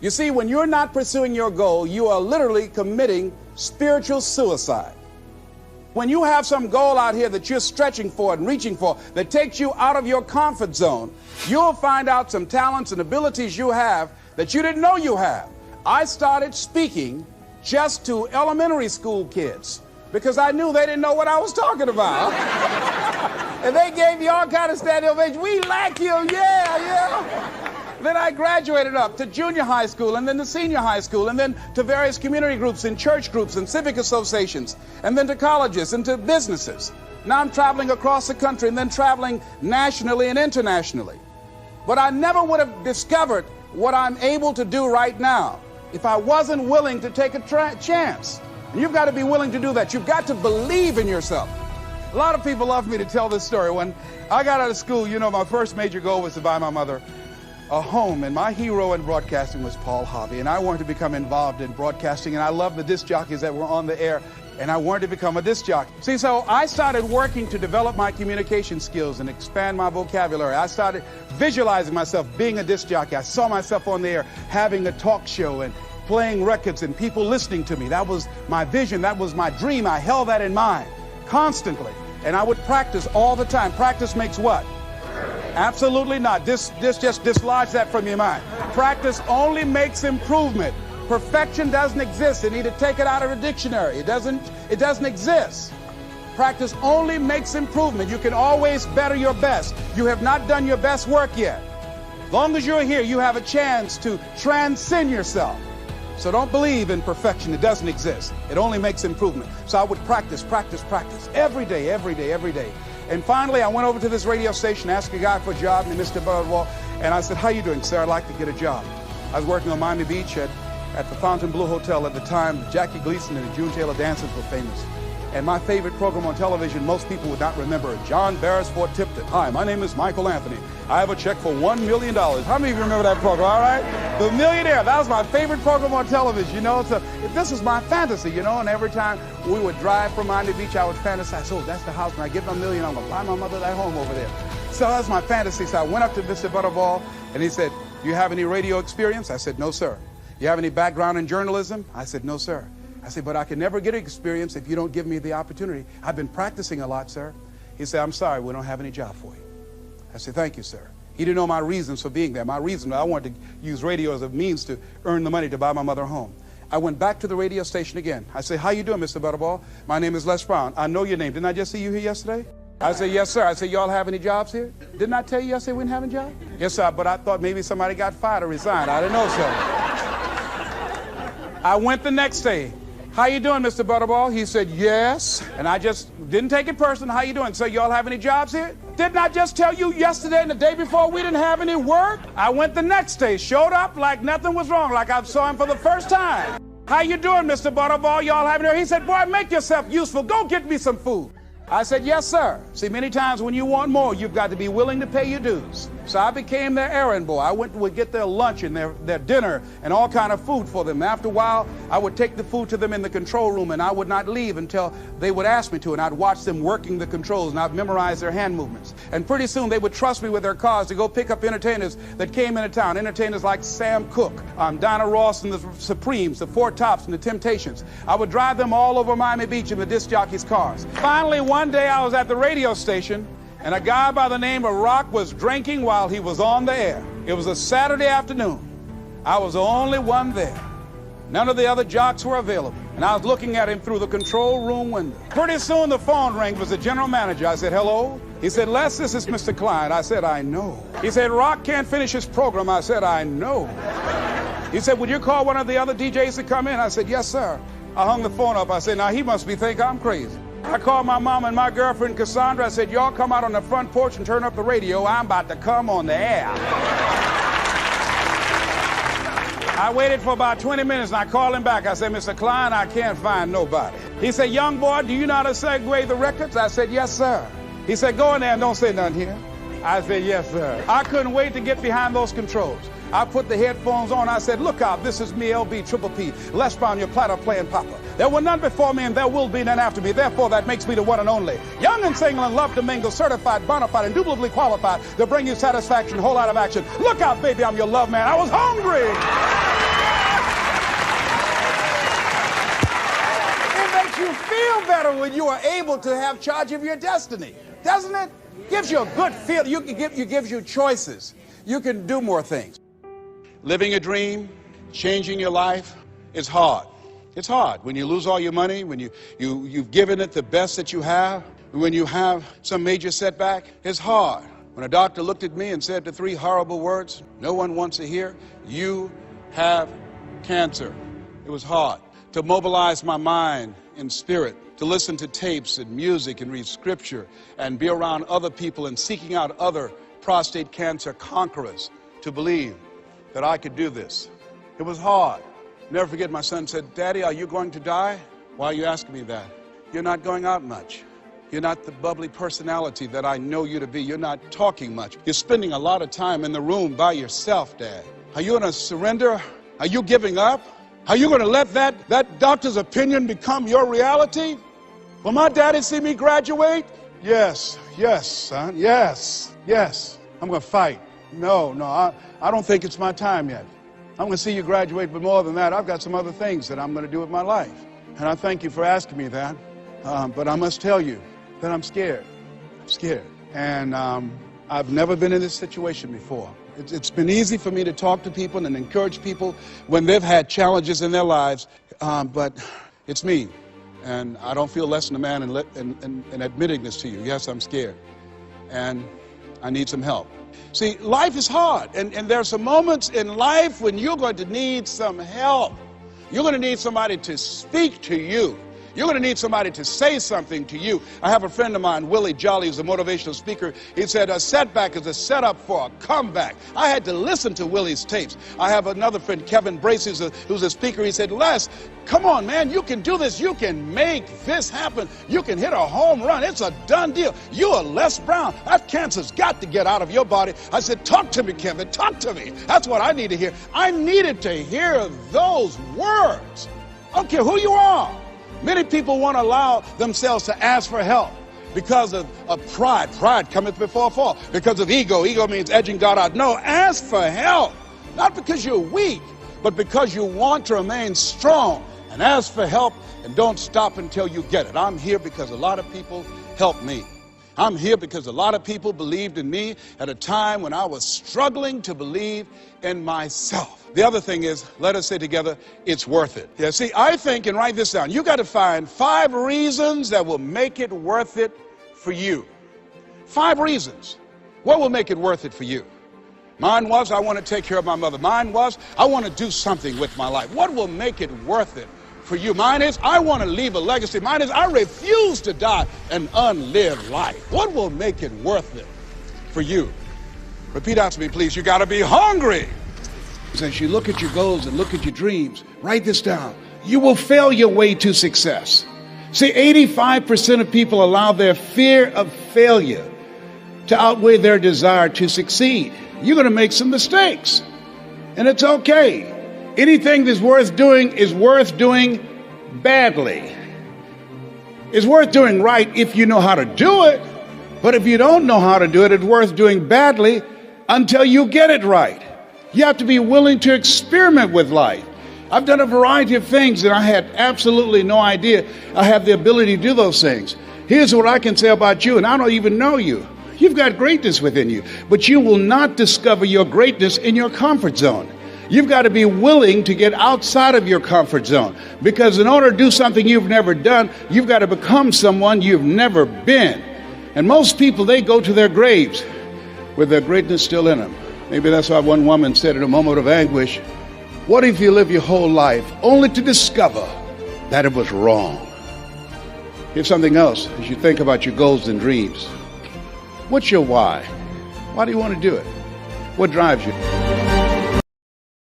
You see, when you're not pursuing your goal, you are literally committing spiritual suicide. When you have some goal out here that you're stretching for and reaching for that takes you out of your comfort zone, you'll find out some talents and abilities you have that you didn't know you have. I started speaking just to elementary school kids because I knew they didn't know what I was talking about. And they gave me all kind of standing ovation. We like you, yeah. Then I graduated up to junior high school and then to senior high school and then to various community groups and church groups and civic associations and then to colleges and to businesses. Now I'm traveling across the country and then traveling nationally and internationally. But I never would have discovered what I'm able to do right now if I wasn't willing to take a chance. And you've got to be willing to do that. You've got to believe in yourself. A lot of people love me to tell this story. When I got out of school, you know, my first major goal was to buy my mother a home, and my hero in broadcasting was Paul Harvey, and I wanted to become involved in broadcasting, and I loved the disc jockeys that were on the air, and I wanted to become a disc jockey. See, so I started working to develop my communication skills and expand my vocabulary. I started visualizing myself being a disc jockey. I saw myself on the air having a talk show and playing records and people listening to me. That was my vision. That was my dream. I held that in mind constantly, and I would practice all the time. Practice makes what? Absolutely not. This just dislodge that from your mind. Practice only makes improvement. Perfection doesn't exist. You need to take it out of the dictionary. It doesn't exist. Practice only makes improvement. You can always better your best. You have not done your best work yet. As long as you're here, you have a chance to transcend yourself. So don't believe in perfection. It doesn't exist. It only makes improvement. So I would practice every day. And finally, I went over to this radio station, asked a guy for a job named Mr. Butterwall, and I said, how you doing, sir? I'd like to get a job. I was working on Miami Beach at the Fontainebleau Hotel at the time. Jackie Gleason and the June Taylor Dancers were famous. And my favorite program on television, most people would not remember, John Beresford Tipton. Hi, my name is Michael Anthony. I have a check for $1 million. How many of you remember that program, all right? The Millionaire, that was my favorite program on television, you know. So this was my fantasy, you know, and every time we would drive from Miami Beach, I would fantasize, oh, that's the house. When I get my million, I'm going to buy my mother that home over there. So that's my fantasy. So I went up to Mr. Butterball, and he said, do you have any radio experience? I said, no, sir. You have any background in journalism? I said, no, sir. I said, but I can never get experience if you don't give me the opportunity. I've been practicing a lot, sir. He said, I'm sorry, we don't have any job for you. I said, thank you, sir. He didn't know my reasons for being there. My reason, I wanted to use radio as a means to earn the money to buy my mother a home. I went back to the radio station again. I said, how you doing, Mr. Butterball? My name is Les Brown. I know your name. Didn't I just see you here yesterday? I said, yes, sir. I said, y'all have any jobs here? Didn't I tell you yesterday we didn't have any jobs? Yes, sir, but I thought maybe somebody got fired or resigned. I didn't know, sir. I went the next day. How you doing, Mr. Butterball? He said, yes. And I just didn't take it personal. How you doing? So y'all have any jobs here? Didn't I just tell you yesterday and the day before we didn't have any work? I went the next day, showed up like nothing was wrong, like I saw him for the first time. How you doing, Mr. Butterball? Y'all have any? He said, boy, make yourself useful. Go get me some food. I said, yes, sir. See, many times when you want more, you've got to be willing to pay your dues. So I became their errand boy. I would get their lunch and their dinner and all kind of food for them. After a while, I would take the food to them in the control room, and I would not leave until they would ask me to, and I'd watch them working the controls, and I'd memorize their hand movements. And pretty soon, they would trust me with their cars to go pick up entertainers that came into town, entertainers like Sam Cooke, Dinah Ross and the Supremes, the Four Tops and the Temptations. I would drive them all over Miami Beach in the disc jockeys' cars. Finally, one day, I was at the radio station, and a guy by the name of Rock was drinking while he was on the air. It was a Saturday afternoon. I was the only one there. None of the other jocks were available, and I was looking at him through the control room window. Pretty soon the phone rang. It was the general manager. I said, hello? He said, Les, this is Mr. Klein. I said, I know. He said, Rock can't finish his program. I said, I know. He said, would you call one of the other DJs to come in? I said, yes, sir. I hung the phone up. I said, now he must think I'm crazy. I called my mom and my girlfriend, Cassandra. I said, y'all come out on the front porch and turn up the radio. I'm about to come on the air. I waited for about 20 minutes, and I called him back. I said, Mr. Klein, I can't find nobody. He said, young boy, do you know how to segue the records? I said, yes, sir. He said, go in there and don't say nothing here. I said, yes, sir. I couldn't wait to get behind those controls. I put the headphones on. I said, look out, this is me, LB Triple P, Les Brown, your platter playing papa. There were none before me, and there will be none after me. Therefore, that makes me the one and only. Young and single and love to mingle, certified, bona fide, indubitably qualified to bring you satisfaction, whole lot of action. Look out, baby, I'm your love man. I was hungry. feel better when you are able to have charge of your destiny, doesn't it? Gives you a good feel. Gives you choices. You can do more things. Living a dream, changing your life is hard. It's hard when you lose all your money, when you've given it the best that you have, when you have some major setback. It's hard. When a doctor looked at me and said the three horrible words no one wants to hear, "You have cancer." It was hard to mobilize my mind and spirit, to listen to tapes and music and read scripture and be around other people and seeking out other prostate cancer conquerors to believe that I could do this. It was hard. Never forget, my son said, "Daddy, are you going to die?" "Why are you asking me that?" "You're not going out much. You're not the bubbly personality that I know you to be. You're not talking much. You're spending a lot of time in the room by yourself, Dad. Are you going to surrender? Are you giving up? Are you going to let that doctor's opinion become your reality?" "Will my daddy see me graduate?" Yes, son, yes. I'm going to fight. No, I don't think it's my time yet. I'm going to see you graduate, but more than that, I've got some other things that I'm going to do with my life. And I thank you for asking me that. But I must tell you that I'm scared. I'm scared. And I've never been in this situation before. It's been easy for me to talk to people and encourage people when they've had challenges in their lives, but it's me. And I don't feel less than a man in admitting this to you. Yes, I'm scared. And I need some help. See, life is hard, and there are some moments in life when you're going to need some help. You're going to need somebody to speak to you. You're going to need somebody to say something to you. I have a friend of mine, Willie Jolly, who's a motivational speaker. He said a setback is a setup for a comeback. I had to listen to Willie's tapes. I have another friend, Kevin Brace, who's a speaker. He said, "Les, come on, man, you can do this. You can make this happen. You can hit a home run. It's a done deal. You are Les Brown. That cancer's got to get out of your body." I said, "Talk to me, Kevin. Talk to me." That's what I need to hear. I needed to hear those words. I don't care who you are. Many people won't allow themselves to ask for help because of pride. Pride cometh before a fall. Because of ego. Ego means edging God out. No, ask for help. Not because you're weak, but because you want to remain strong. And ask for help and don't stop until you get it. I'm here because a lot of people helped me. I'm here because a lot of people believed in me at a time when I was struggling to believe in myself. The other thing is, let us say together, it's worth it. Yeah, see, I think, and write this down, you got to find 5 reasons that will make it worth it for you. 5 reasons. What will make it worth it for you? Mine was, I want to take care of my mother. Mine was, I want to do something with my life. What will make it worth it for you? Mine is, I want to leave a legacy. Mine is, I refuse to die an unlived life. What will make it worth it for you? Repeat after me, please. You got to be hungry. As you look at your goals and look at your dreams, write this down. You will fail your way to success. See, 85% of people allow their fear of failure to outweigh their desire to succeed. You're going to make some mistakes, and it's okay. Anything that's worth doing is worth doing badly. It's worth doing right if you know how to do it, but if you don't know how to do it, it's worth doing badly until you get it right. You have to be willing to experiment with life. I've done a variety of things and I had absolutely no idea I have the ability to do those things. Here's what I can say about you, and I don't even know you. You've got greatness within you, but you will not discover your greatness in your comfort zone. You've got to be willing to get outside of your comfort zone, because in order to do something you've never done, you've got to become someone you've never been. And most people, they go to their graves with their greatness still in them. Maybe that's why one woman said in a moment of anguish, "What if you live your whole life only to discover that it was wrong?" Here's something else as you think about your goals and dreams. What's your why? Why do you want to do it? What drives you?